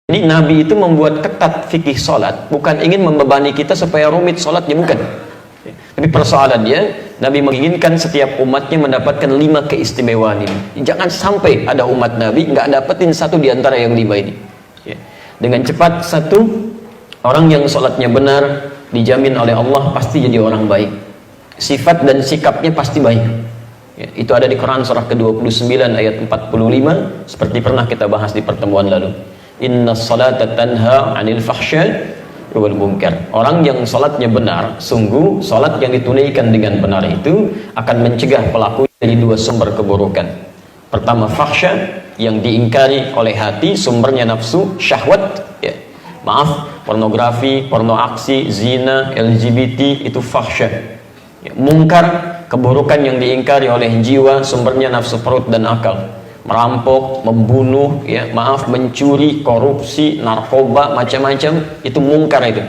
Jadi Nabi itu membuat ketat fikih sholat, bukan ingin membebani kita supaya rumit sholatnya, bukan. Tapi persoalannya, Nabi menginginkan setiap umatnya mendapatkan 5 keistimewaan ini. Jangan sampai ada umat Nabi nggak dapetin satu di antara yang 5 ini. Dengan cepat, satu, orang yang sholatnya benar dijamin oleh Allah pasti jadi orang baik. Sifat dan sikapnya pasti baik. Itu ada di Quran surah ke-29 ayat 45, seperti pernah kita bahas di pertemuan lalu. Inna salata tanha anil fahsya wal munkar. Orang yang salatnya benar, sungguh salat yang ditunaikan dengan benar itu akan mencegah pelaku dari 2 sumber keburukan. Pertama, fahsya yang diingkari oleh hati, sumbernya nafsu, syahwat, maaf, pornografi, porno aksi, zina, LGBT, itu fahsya. Munkar, keburukan yang diingkari oleh jiwa, sumbernya nafsu perut dan akal. Merampok, membunuh, mencuri, korupsi, narkoba, macam-macam, itu mungkar itu.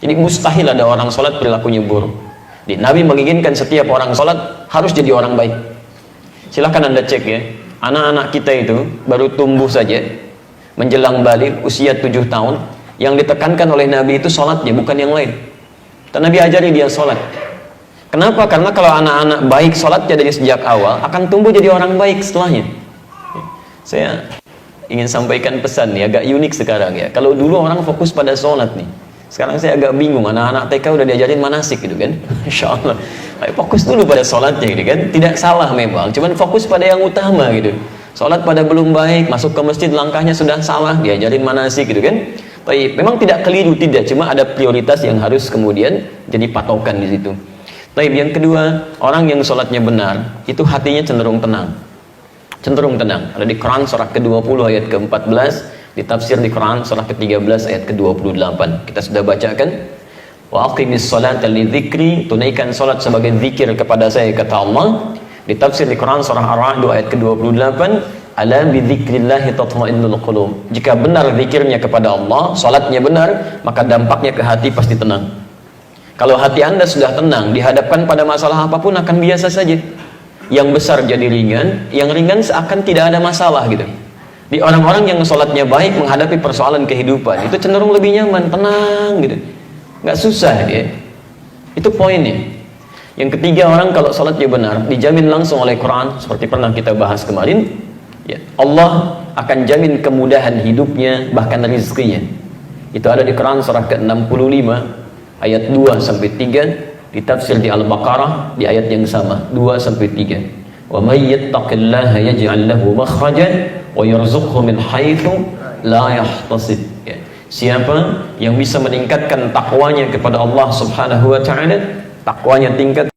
Jadi mustahil ada orang sholat perilakunya buruk. Jadi, Nabi menginginkan setiap orang sholat harus jadi orang baik. Silahkan Anda cek ya, anak-anak kita itu baru tumbuh saja, menjelang balik usia 7 tahun, yang ditekankan oleh Nabi itu sholatnya, bukan yang lain. Dan Nabi ajari dia sholat. Kenapa? Karena kalau anak-anak baik sholatnya dari sejak awal, akan tumbuh jadi orang baik setelahnya. Saya ingin sampaikan pesan nih, agak unik sekarang ya. Kalau dulu orang fokus pada sholat nih, sekarang saya agak bingung, anak-anak TK udah diajarin manasik gitu kan. Insya Allah, fokus dulu pada sholatnya gitu kan. Tidak salah memang, cuman fokus pada yang utama gitu. Sholat pada belum baik, masuk ke masjid langkahnya sudah salah, diajarin manasik gitu kan. Tapi memang tidak keliru, tidak, cuma ada prioritas yang harus kemudian jadi patokan di situ. Tapi yang kedua, orang yang sholatnya benar, itu hatinya cenderung tenang. Cenderung tenang. Ada di Quran surah ke-20 ayat ke-14, ditafsir di Quran surah ke-13 ayat ke-28. Kita sudah bacakan. Wa aqimis salata lidzikri, tunaikan salat sebagai zikir kepada saya, kata Allah. Ditafsir di Quran surah Ar-Ra'd ayat ke-28, ala bidzikrillahi tatma'innul qulub. Jika benar zikirnya kepada Allah, salatnya benar, maka dampaknya ke hati pasti tenang. Kalau hati Anda sudah tenang, dihadapkan pada masalah apapun akan biasa saja. Yang besar jadi ringan, yang ringan seakan tidak ada masalah gitu. Di orang-orang yang sholatnya baik menghadapi persoalan kehidupan, itu cenderung lebih nyaman, tenang gitu, nggak susah dia. Itu poinnya. Yang ketiga, orang kalau sholatnya benar dijamin langsung oleh Quran, seperti pernah kita bahas kemarin, Allah akan jamin kemudahan hidupnya, bahkan rezekinya. Itu ada di Quran surah ke-65 ayat 2-3, ditafsir di Al-Baqarah di ayat yang sama 2-3. Wa may yattaqillaha yaj'al lahu makhrajan wa yarzuqhu min haitsu la yahtasib. Siapa yang bisa meningkatkan takwanya kepada Allah Subhanahu wa taala, takwanya tingkat